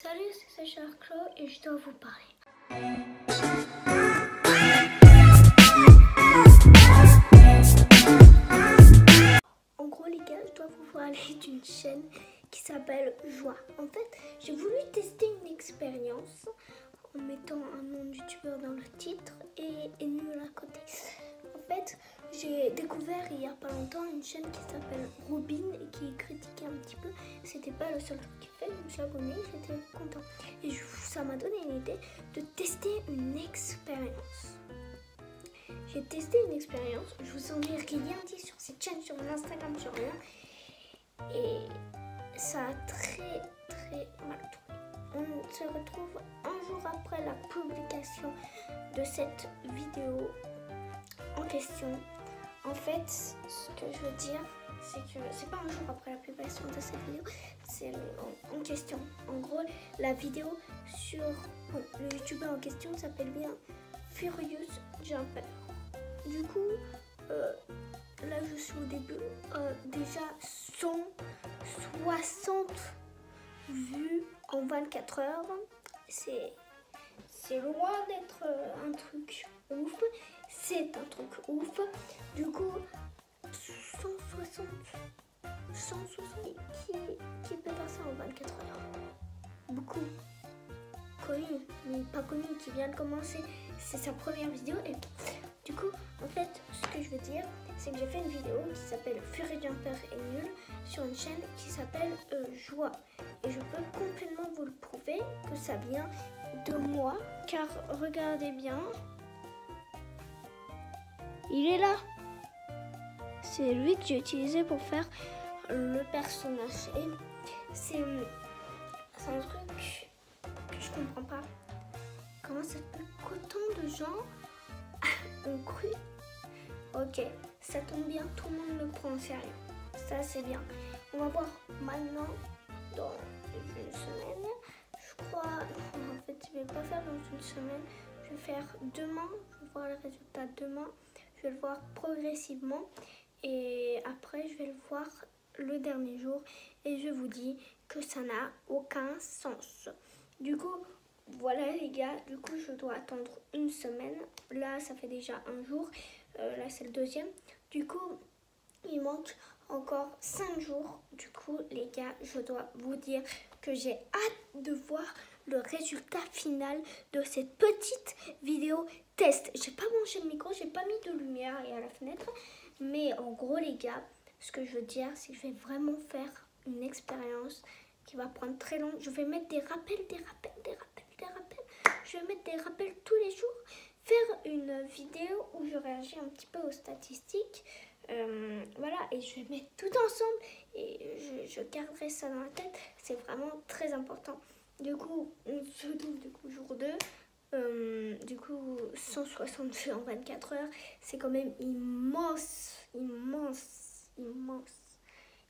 Salut, c'est Sacha Clo et je dois vous parler. En gros les gars, je dois vous parler d'une chaîne qui s'appelle Joie. En fait, j'ai voulu tester une expérience en mettant un nom de youtubeur dans le titre et nul à côté. En fait, j'ai découvert il y a pas longtemps une chaîne qui s'appelle Robin et qui critiquait un petit peu. C'était pas le seul truc qu'il fait, je me suis abonnée, j'étais content. Et ça m'a donné une idée de tester une expérience. J'ai testé une expérience, je vous en ai rien dit sur cette chaîne, sur mon Instagram, sur rien. Et ça a très mal tourné. On se retrouve un jour après la publication de cette vidéo en question. En fait, ce que je veux dire, c'est que c'est pas un jour après la publication de cette vidéo, c'est en question. En gros, la vidéo sur le youtubeur en question s'appelle bien Furious Jumper. Du coup, là je suis au début, déjà 160 vues en 24 heures. C'est loin d'être un truc ouf, c'est un truc ouf. Du coup, 160 qui peut faire ça en 24 heures? Beaucoup. Connu, mais pas connu, qui vient de commencer. C'est sa première vidéo. Et du coup, en fait, ce que je veux dire, c'est que j'ai fait une vidéo qui s'appelle Furious Jumper est nul sur une chaîne qui s'appelle Joie. Et je peux complètement vous le prouver que ça vient de moi. Car regardez bien, il est là. C'est lui que j'ai utilisé pour faire le personnage. Et c'est un truc que je comprends pas. Comment ça se peut qu'autant de gens ont cru? Ok, ça tombe bien, tout le monde le prend en sérieux. Ça, c'est bien. On va voir maintenant dans une semaine. Je crois... En fait, je vais pas faire dans une semaine. Je vais faire demain. Je vais voir le résultat demain. Je vais le voir progressivement. Et après, je vais le voir le dernier jour. Et je vous dis que ça n'a aucun sens. Du coup... Voilà les gars, du coup je dois attendre une semaine. Là ça fait déjà un jour, là c'est le deuxième. Du coup il manque encore 5 jours. Du coup les gars, je dois vous dire que j'ai hâte de voir le résultat final de cette petite vidéo test. J'ai pas branché le micro, j'ai pas mis de lumière et à la fenêtre. Mais en gros les gars, ce que je veux dire c'est que je vais vraiment faire une expérience qui va prendre très long. Je vais mettre des rappels. Je vais mettre des rappels tous les jours. Faire une vidéo où je réagis un petit peu aux statistiques. Voilà, et je vais mettre tout ensemble. Et je garderai ça dans la tête. C'est vraiment très important. Du coup, on se retrouve du coup jour 2. Du coup, 160 vues en 24 heures. C'est quand même immense. Il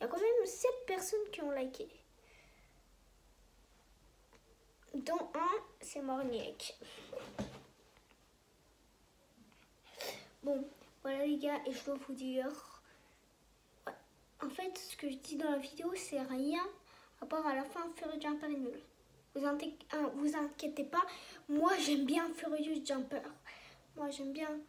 y a quand même 7 personnes qui ont liké. Dont un, c'est Morniek. Bon, voilà les gars, et je dois vous dire... Ouais. En fait, ce que je dis dans la vidéo, c'est rien, à part à la fin, Furious Jumper est nul. Vous inquiétez pas, moi j'aime bien Furious Jumper. Moi j'aime bien,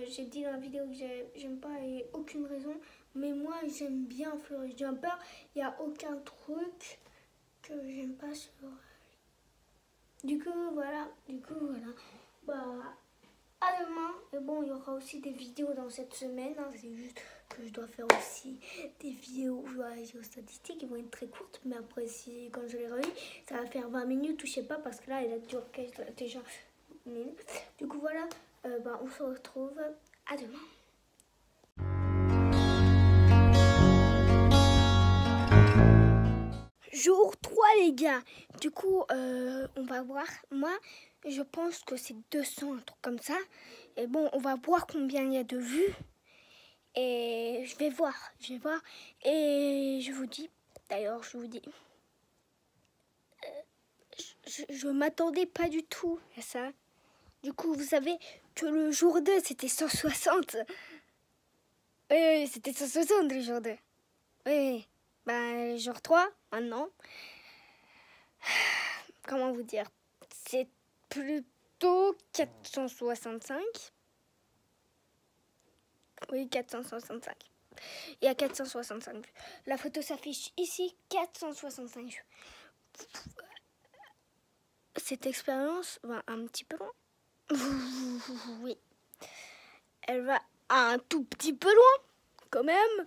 j'ai dit dans la vidéo que j'aime pas et aucune raison, mais moi j'aime bien Furious Jumper. Il n'y a aucun truc que j'aime pas sur... Du coup, voilà. Bah, à demain. Et bon, il y aura aussi des vidéos dans cette semaine. Hein. C'est juste que je dois faire aussi des vidéos aux statistiques. Ils vont être très courtes. Mais après, quand je les relis, ça va faire 20 minutes ou je sais pas. Parce que là, il a duré déjà une minute. Du coup, voilà. Bah, on se retrouve à demain. Jour 3 les gars, du coup on va voir, moi je pense que c'est 200, un truc comme ça. Et bon, on va voir combien il y a de vues. Et je vais voir. Et je vous dis, d'ailleurs je m'attendais pas du tout à ça. Du coup vous savez que le jour 2 c'était 160. Oui, c'était 160 le jour 2. Oui. Bah, jour 3, maintenant. comment vous dire, c'est plutôt 465. Oui, 465. Il y a 465 vues. La photo s'affiche ici, 465 vues. Cette expérience va un petit peu loin. Oui. Elle va un tout petit peu loin, quand même.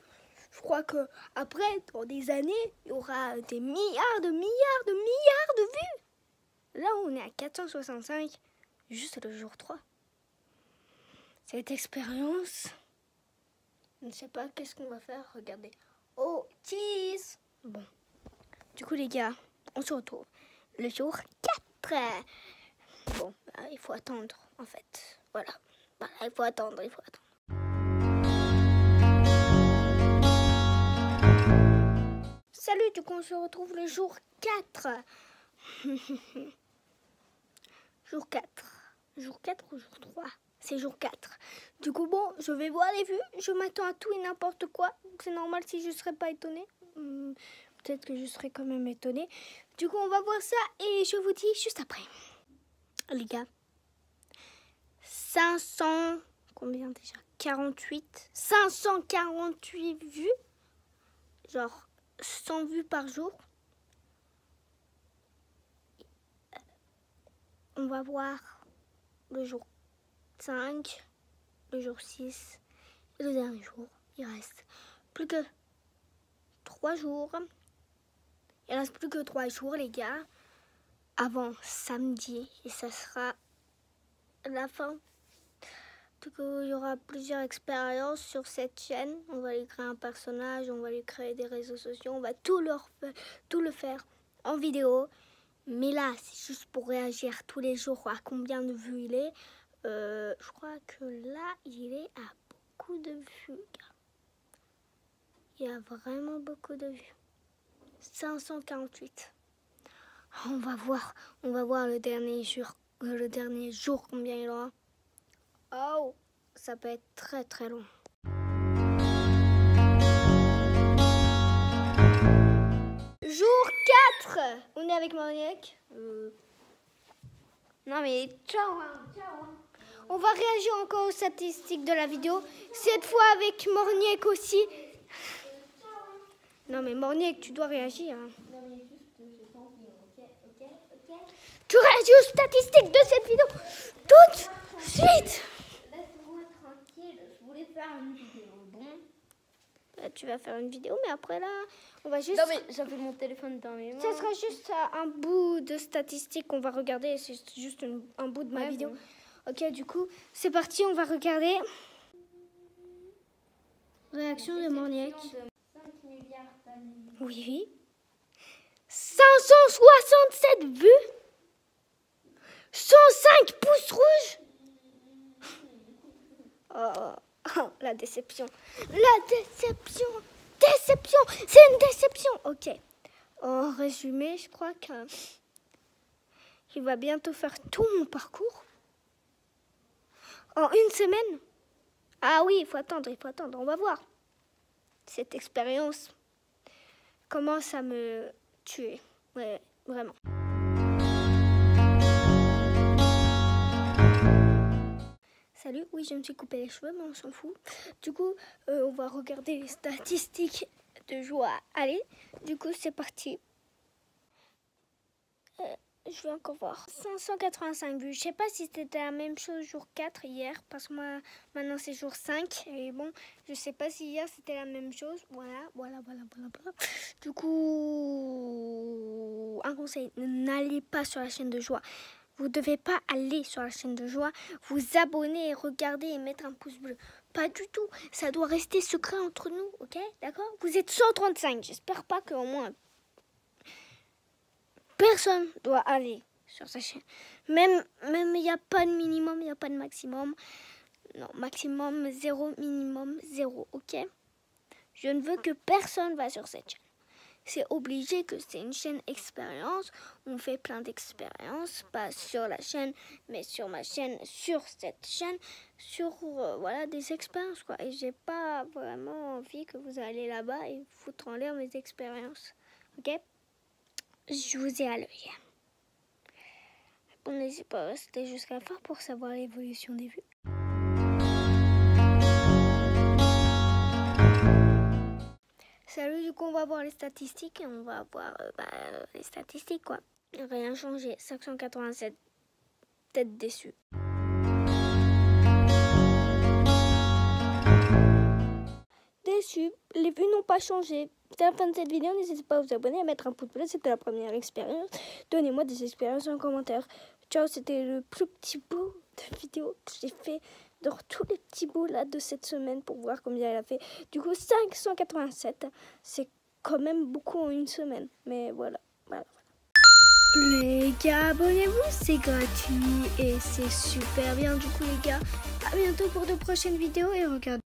Je crois que après, dans des années, il y aura des milliards de vues. Là, on est à 465, juste le jour 3. Cette expérience, je ne sais pas qu'est-ce qu'on va faire. Regardez. Oh, cheese. Bon. Du coup, les gars, on se retrouve le jour 4. Bon, il faut attendre, en fait. Voilà, il faut attendre. Salut, du coup, on se retrouve le jour 4. Jour 4. Jour 4 ou jour 3? C'est jour 4. Du coup, bon, je vais voir les vues. Je m'attends à tout et n'importe quoi. C'est normal si je ne serais pas étonnée. Peut-être que je serai quand même étonnée. Du coup, on va voir ça et je vous dis juste après. Les gars, 500... Combien déjà? 48. 548 vues. Genre 100 vues par jour. On va voir le jour 5, le jour 6 et le dernier jour. Il reste plus que 3 jours. Il reste plus que 3 jours, les gars, avant samedi. Et ça sera la fin. Du coup, il y aura plusieurs expériences sur cette chaîne. On va lui créer un personnage, on va lui créer des réseaux sociaux. On va tout le faire en vidéo. Mais là, c'est juste pour réagir tous les jours à combien de vues il est. Je crois que là, il est à beaucoup de vues. Il y a vraiment beaucoup de vues. 548. On va voir le dernier jour combien il aura. Oh, ça peut être très très long. Jour 4. On est avec Morniac. Non mais ciao. On va réagir encore aux statistiques de la vidéo. Cette fois avec Morniac aussi. Non mais Morniac, tu dois réagir. Tu réagis aux statistiques de cette vidéo tout de suite. Laisse-moi tranquille, je voulais faire une vidéo. Bon. Tu vas faire une vidéo, mais après là, on va juste... Non mais j'avais mon téléphone dans mes mains. Ça sera juste un bout de statistiques qu'on va regarder. C'est juste un bout de ma vidéo. Bon. Ok, du coup, c'est parti, on va regarder. Réaction de Morniac. 5 milliards d'années. Oui. 567 vues. 105 pouces rouges. Oh, la déception. Déception. C'est une déception. Ok. En résumé, je crois qu'il va bientôt faire tout mon parcours. En une semaine. Ah oui, il faut attendre. On va voir. Cette expérience commence à me tuer. Ouais, vraiment. Salut, oui, je me suis coupé les cheveux, mais on s'en fout. Du coup, on va regarder les statistiques de joie. Allez, du coup, c'est parti. Je vais encore voir. 585 vues. Je sais pas si c'était la même chose jour 4 hier, parce que moi, maintenant c'est jour 5. Et bon, je sais pas si hier c'était la même chose. Voilà. Du coup, un conseil, n'allez pas sur la chaîne de joie. Vous ne devez pas aller sur la chaîne de joie, vous abonner et regarder et mettre un pouce bleu. Pas du tout. Ça doit rester secret entre nous, ok? D'accord? Vous êtes 135. J'espère pas qu'au moins personne doit aller sur sa chaîne. Même il n'y a pas de minimum, il n'y a pas de maximum. Non, maximum 0, minimum 0, ok? Je ne veux que personne va sur cette chaîne. C'est obligé que c'est une chaîne expérience. On fait plein d'expériences, pas sur la chaîne, mais sur ma chaîne, sur cette chaîne, sur voilà des expériences quoi. Et j'ai pas vraiment envie que vous allez là-bas et foutre en l'air mes expériences, ok? Je vous ai à l'œil. Bon, n'hésitez pas à rester jusqu'à la fin pour savoir l'évolution des vues. Salut, du coup on va voir les statistiques et on va voir les statistiques quoi. Rien changé, 587 têtes déçues. Déçu, les vues n'ont pas changé. C'est la fin de cette vidéo, n'hésitez pas à vous abonner, à mettre un pouce bleu, c'était la première expérience. Donnez-moi des expériences en commentaire. Ciao, c'était le plus petit bout de vidéo que j'ai fait dans tous les petits bouts là de cette semaine pour voir combien elle a fait. Du coup, 587, c'est quand même beaucoup en une semaine. Mais voilà. Les gars, abonnez-vous, c'est gratuit et c'est super bien. Du coup les gars, à bientôt pour de prochaines vidéos et regardez.